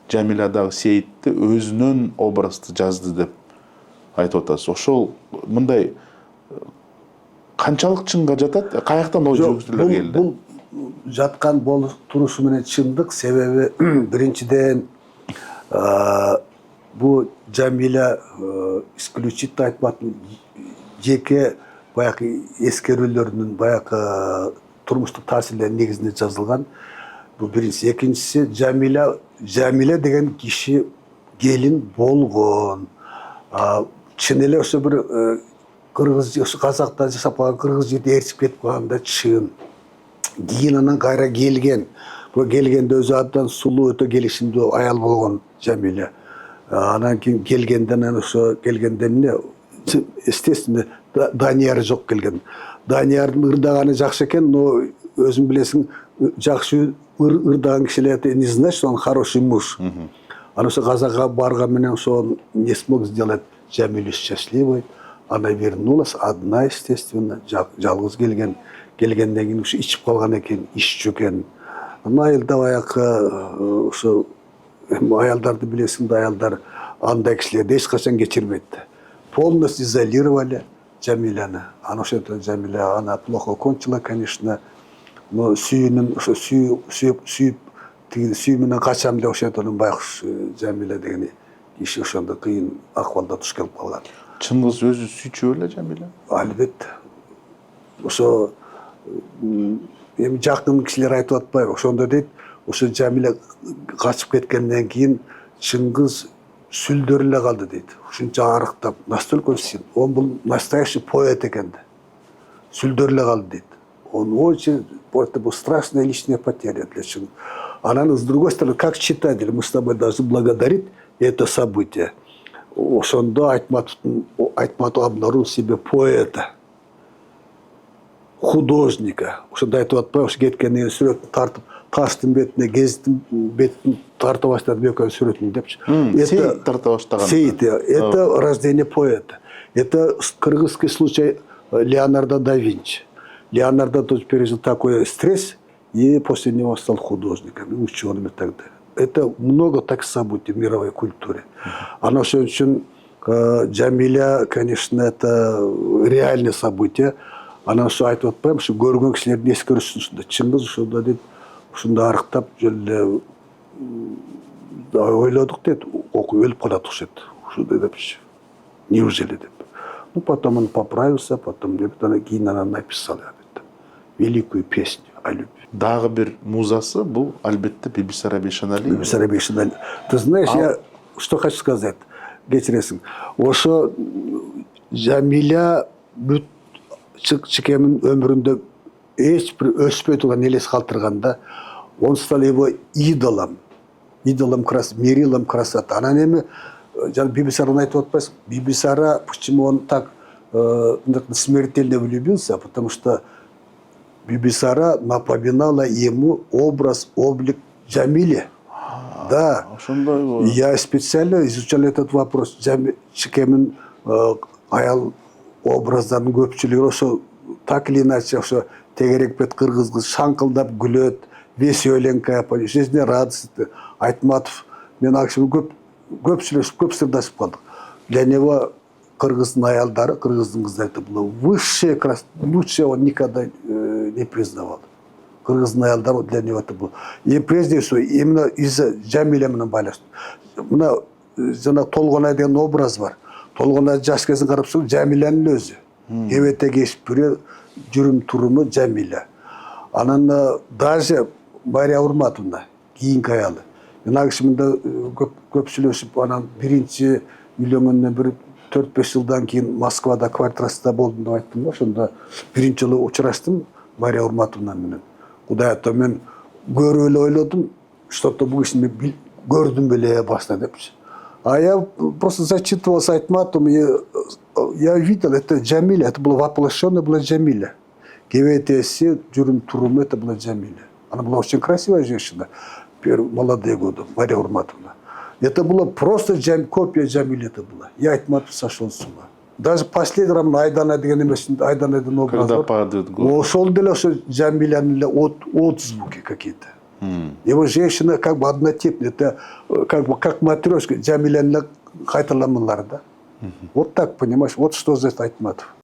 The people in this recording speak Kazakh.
Жамиладагы Сейитти өзүнөн образды жазды деп айтып атасыз. Ошол мындай канчалык чынга жатат? Каяктан ой жүргүзүүлөр келди? Бул жаткан болуп турушу менен чындык, себеби биринчиден бу Жамиля исключительно айтматым жеке баягы эскерүүлөрүнүн баягы турмуштук таасирлеринин негизинде жазылган. Бул биринчиси. Экинчиси, Жамиля деген киши келин болгон. Чын эле ошо бир кыргыз, ошо казактан жашап калган кыргыз жерде ээрчип кетип калганда чын. Кийин анан кайра келген. Бул келгенде өзү абдан сулуу, өтө келишимдүү аял болгон Жамиля. Анан кийин келгенден ошо келгенде эмне? Естественно, Данияр жок келген. Даниярдын ырдаганы жакшы экен, но өзүң билесиң, жакшы ырдаган кишилерди не значит, он хороший муж. Анан ошо казакка барган менен ошо не смог сделать Жамилю счастливой. Она вернулась одна, естественно, жалгыз келген. Келгенден кийин ушу ичип калган экен, иччү экен. Айылда баягы ошо аялдарды билесиң да, аялдар андай кишилерди эч качан кечирбейт. Полностью изолировали Жамиляны. Она ошентип Жамиля, она плохо кончила, конечно, но сүйүнүн ошо сүйүп менен качам деп ошентип байкуш Жамиля деген киши ошондой кыйын акыбалда туш келип калган. Чыңгыз өзү сүйчү беле Жамиля? Албетте. Ошо эми жакын кишилер айтып атпайбы, ошондо дейт, ошо Жамиля качып кеткенден кийин Чыңгыз сүлдөр эле калды дейт. Ушунча арыктап, настолько сил. Он был настоящий поэт экен да. Сүлдөр эле калды дейт. Он очень, это была страшная личная потеря для Чыңгыза. Она, с другой стороны, как читатель, мы с тобой должны благодарить это событие. Ошондо Айтматов обнаружил в себе поэта, художника. Ошондо айтып атпайбы, ошо кеткенден кийин сүрөтүн тартып, таштын бетине, гезиттин бетин тарта баштады экөө сүрөтүн депчи. Сейит тарта баштаган. Сейит, это рождение поэта. Это кыргызский случай Леонардо да Винчи. Леонардо тоже пережил такой стресс, и после него стал художником, ученым и так далее. Это много таких событий в мировой культуре. Оно все очень, Жамиля, конечно, это реальное событие. Она все айтып атпайбы, ушу көргөн кишилердин эскерүүсүн ушунда. Чыңгыз ушунда дейт, ушунда арыктап жоле ойлодук дейт, өлүп калат окшойт. Ушундай депчи. Неужели деп. Ну, потом он поправился, потом кийин анан написал великую песню о любви. Дагы бир музасы бул албетте Бибисара Бейшенали. Бибисара Бейшенали. Ты знаешь, я что хочу сказать, кечиресиң. Ошо Жамиля бүт чекемин өмүрүндө эч бир өспөй турган элес калтырганда, он стал его идолом. Идолом красоты, мерилом красоты. Анан эми Бибисараны айтып атпайсың? Бибисара, почему он так смертельно влюбился? Потому что Бибисара напоминала ему образ, облик Жамили. Да. Я специально изучал этот вопрос. Чекемин аял образдарын көпчүлүгү ошо так или иначе ошо тегерек бет кыргыз кыз шаңкылдап күлөт, веселенькая, жизни радостный. Айтматов, мен акшым көп сүйлөшүп, көп сырдашып калдык. Для него кыргыздын аялдары, кыргыздын кыздары это было высшее красота, лучше он никогда не признавал. Кыргыздын аялдары для него это было. И прежде всего именно из-за Жамиля менен байланыштуу. Мына жана Толгонай деген образ бар. Толгонай жаш кезин карап соң Жамилянын өзү. Кебете кешип жүрө жүрүм туруму Жамиля. Анан даже Мария Урматовна, кийинки аялы. Мен акшымында көп сүйлөшүп, анан биринчи үйлөнгөндөн бир 4-5 жылдан кийин Москвада квартирасында болдум деп айттым да, ошондо биринчи жолу учураштым Мария Урматовна менен. Кудай ата, мен көрүп эле ойлодум, что-то бул кишини көрдүм беле башта депчи. А я просто зачитывался Айтматовым, я видел, это Жамиля, это было воплощенное, была Жамиля. Кебетеси, жүрүм туруму, это была Жамиля. Она была очень красивая женщина, молодые годы, Мария Урматовна. Это было просто копия Жамили это была. Я Айтматов сошел с ума. Даже последний раз Айдана деген эмес, Айдана деген образ бар. Ошол деле ошо Жамилянын эле от звуки какие-то. Его женщина как бы однотипная, это как бы как матрешка, Джамиляның қайталамалары да. Вот так, понимаешь, вот что здесь Айтматов.